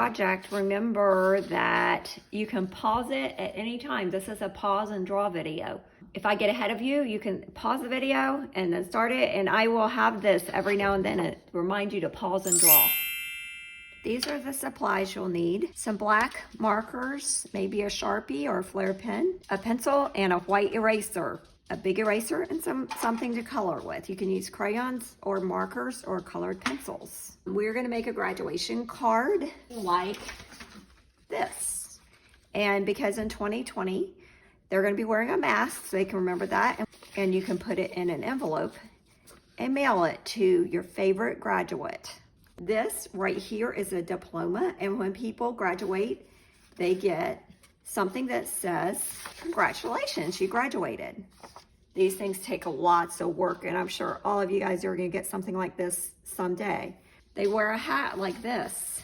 project, remember that you can pause it at any time. This is a pause and draw video. If I get ahead of you, you can pause the video and then start it, and I will have this every now and then to remind you to pause and draw. These are the supplies you'll need. Some black markers, maybe a Sharpie or a Flair pen, a pencil, and a white eraser. A big eraser and something to color with. You can use crayons or markers or colored pencils. We're gonna make a graduation card like this. And because in 2020, they're gonna be wearing a mask, so they can remember that. And you can put it in an envelope and mail it to your favorite graduate. This right here is a diploma, and when people graduate, they get something that says, congratulations, you graduated. These things take lots of work, and I'm sure all of you guys are gonna get something like this someday. They wear a hat like this.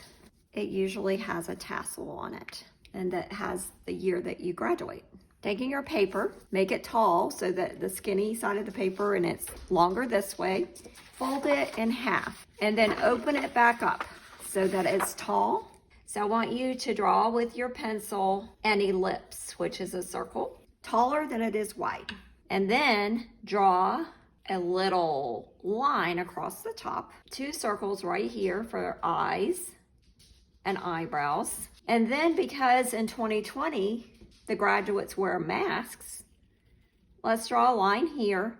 It usually has a tassel on it, and that has the year that you graduate. Taking your paper, make it tall so that the skinny side of the paper and it's longer this way. Fold it in half, and then open it back up so that it's tall. So I want you to draw with your pencil an ellipse, which is a circle, taller than it is wide. And then draw a little line across the top, 2 circles right here for eyes and eyebrows. And then because in 2020, the graduates wear masks, let's draw a line here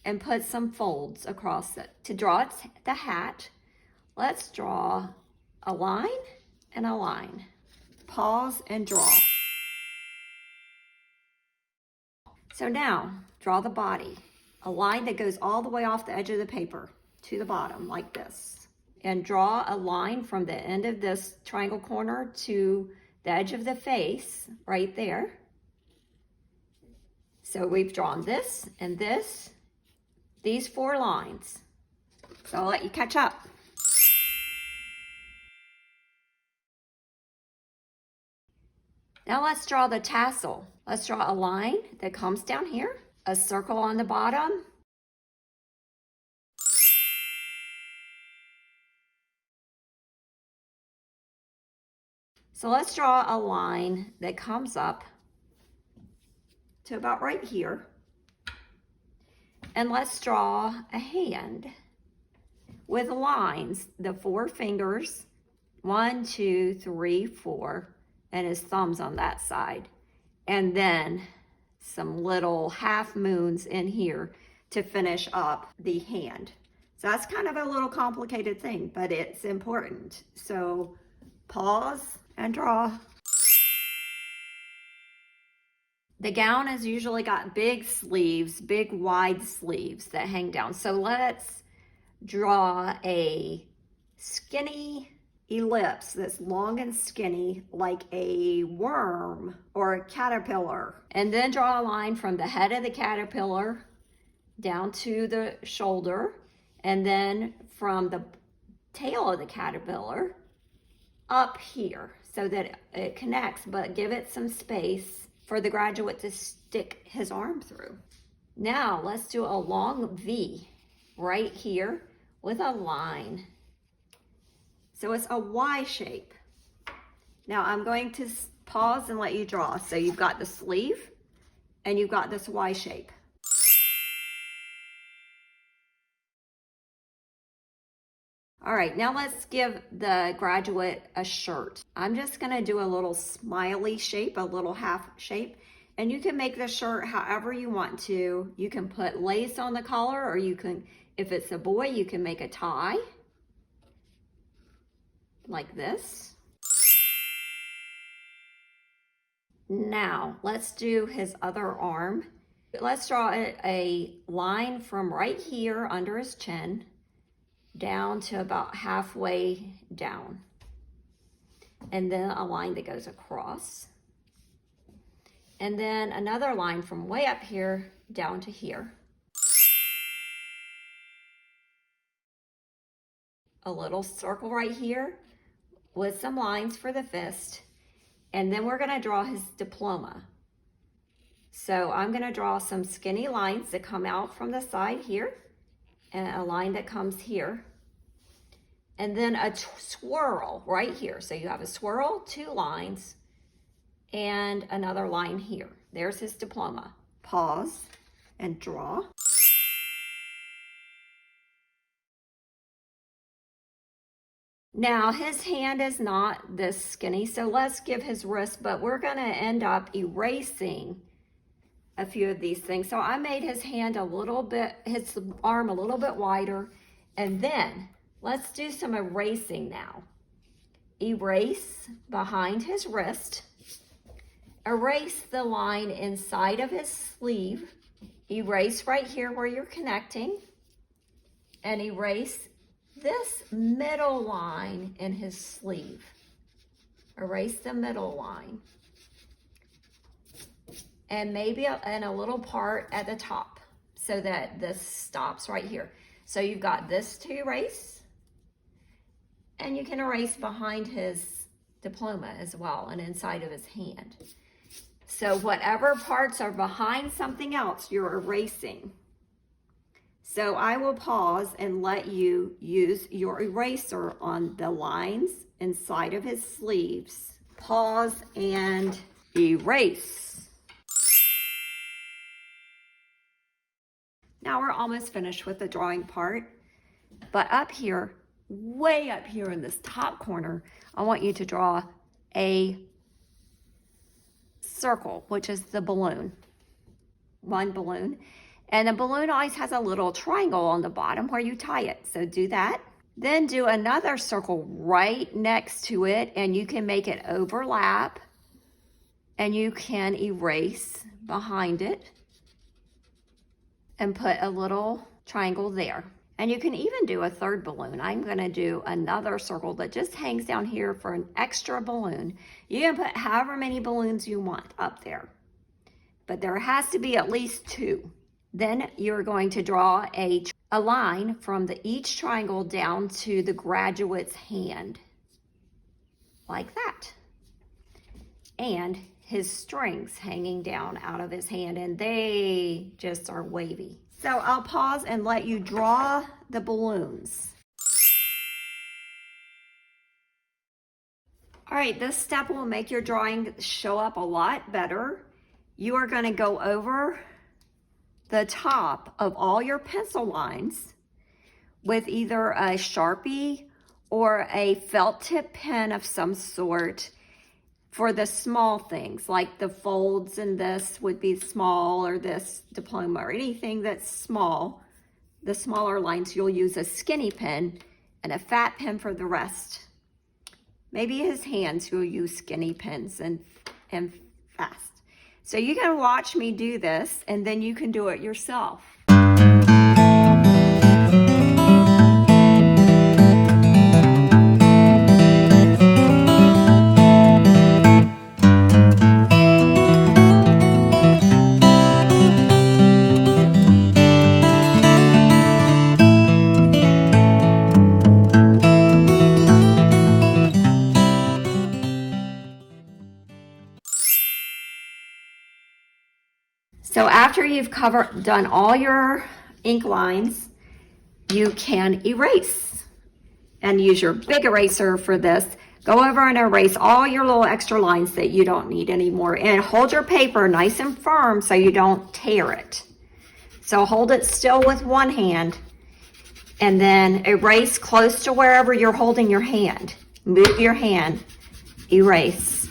and put some folds across it. To draw the hat, let's draw a line and a line. Pause and draw. So now, draw the body. A line that goes all the way off the edge of the paper to the bottom, like this. And draw a line from the end of this triangle corner to the edge of the face, right there. So we've drawn this and this, these 4 lines. So I'll let you catch up. Now let's draw the tassel. Let's draw a line that comes down here, a circle on the bottom, so let's draw a line that comes up to about right here, and let's draw a hand with lines, the 4 fingers, 1, 2, 3, 4, and his thumbs on that side. And then some little half moons in here to finish up the hand. So that's kind of a little complicated thing, but it's important. So pause and draw. The gown has usually got big sleeves, big wide sleeves that hang down. So let's draw a skinny ellipse that's long and skinny like a worm or a caterpillar. And then draw a line from the head of the caterpillar down to the shoulder, and then from the tail of the caterpillar up here so that it connects, but give it some space for the graduate to stick his arm through. Now let's do a long V right here with a line. So it's a Y shape. Now I'm going to pause and let you draw. So you've got the sleeve and you've got this Y shape. All right, now let's give the graduate a shirt. I'm just gonna do a little smiley shape, a little half shape, and you can make the shirt however you want to. You can put lace on the collar, or you can, if it's a boy, you can make a tie like this. Now let's do his other arm. Let's draw a line from right here under his chin down to about halfway down, and then a line that goes across, and then another line from way up here down to here, a little circle right here with some lines for the fist, and then we're going to draw his diploma. So I'm going to draw some skinny lines that come out from the side here, and a line that comes here, and then a swirl right here. So you have a swirl, 2 lines, and another line here. There's his diploma. Pause and draw. Now his hand is not this skinny, so let's give his wrist, but we're gonna end up erasing a few of these things. So I made his hand a little bit, his arm a little bit wider, and then let's do some erasing now. Erase behind his wrist, erase the line inside of his sleeve, erase right here where you're connecting, and erase this middle line in his sleeve. Erase the middle line. And maybe in a little part at the top so that this stops right here. So you've got this to erase, and you can erase behind his diploma as well and inside of his hand. So whatever parts are behind something else, you're erasing. So I will pause and let you use your eraser on the lines inside of his sleeves. Pause and erase. Now we're almost finished with the drawing part, but up here, way up here in this top corner, I want you to draw a circle, which is the balloon, one balloon. And the balloon always has a little triangle on the bottom where you tie it. So do that. Then do another circle right next to it, and you can make it overlap, and you can erase behind it and put a little triangle there. And you can even do a third balloon. I'm gonna do another circle that just hangs down here for an extra balloon. You can put however many balloons you want up there, but there has to be at least 2. Then you're going to draw a line from each triangle down to the graduate's hand, like that. And his strings hanging down out of his hand, and they just are wavy. So I'll pause and let you draw the balloons. All right, this step will make your drawing show up a lot better. You are going to go over the top of all your pencil lines with either a Sharpie or a felt tip pen of some sort for the small things, like the folds, and this would be small, or this diploma, or anything that's small. The smaller lines, you'll use a skinny pen and a fat pen for the rest. Maybe his hands, you'll use skinny pens and fast. So you can watch me do this, and then you can do it yourself. So after you've done all your ink lines, you can erase and use your big eraser for this. Go over and erase all your little extra lines that you don't need anymore, and hold your paper nice and firm so you don't tear it. So hold it still with one hand, and then erase close to wherever you're holding your hand. Move your hand, erase.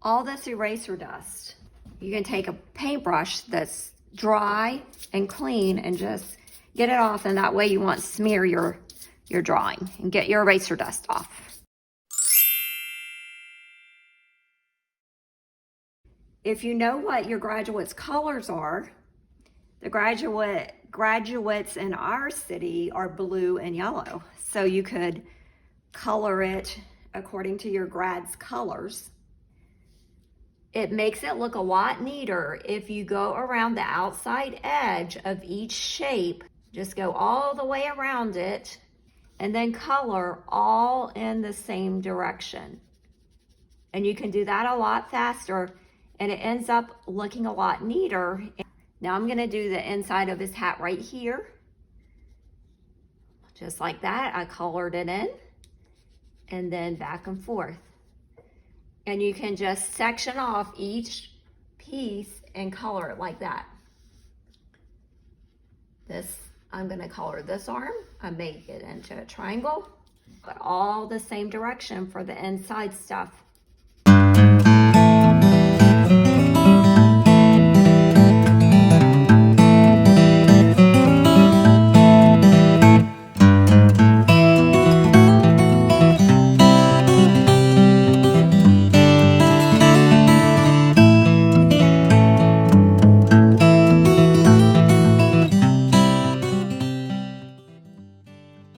All this eraser dust, you can take a paintbrush that's dry and clean and just get it off, and that way you won't smear your drawing, and get your eraser dust off. If you know what your graduates' colors are, the graduates in our city are blue and yellow. So you could color it according to your grad's colors. It makes it look a lot neater if you go around the outside edge of each shape. Just go all the way around it, and then color all in the same direction. And you can do that a lot faster, and it ends up looking a lot neater. Now I'm gonna do the inside of his hat right here. Just like that, I colored it in, and then back and forth. And you can just section off each piece and color it like that. This, I'm gonna color this arm. I make it into a triangle, but all the same direction for the inside stuff.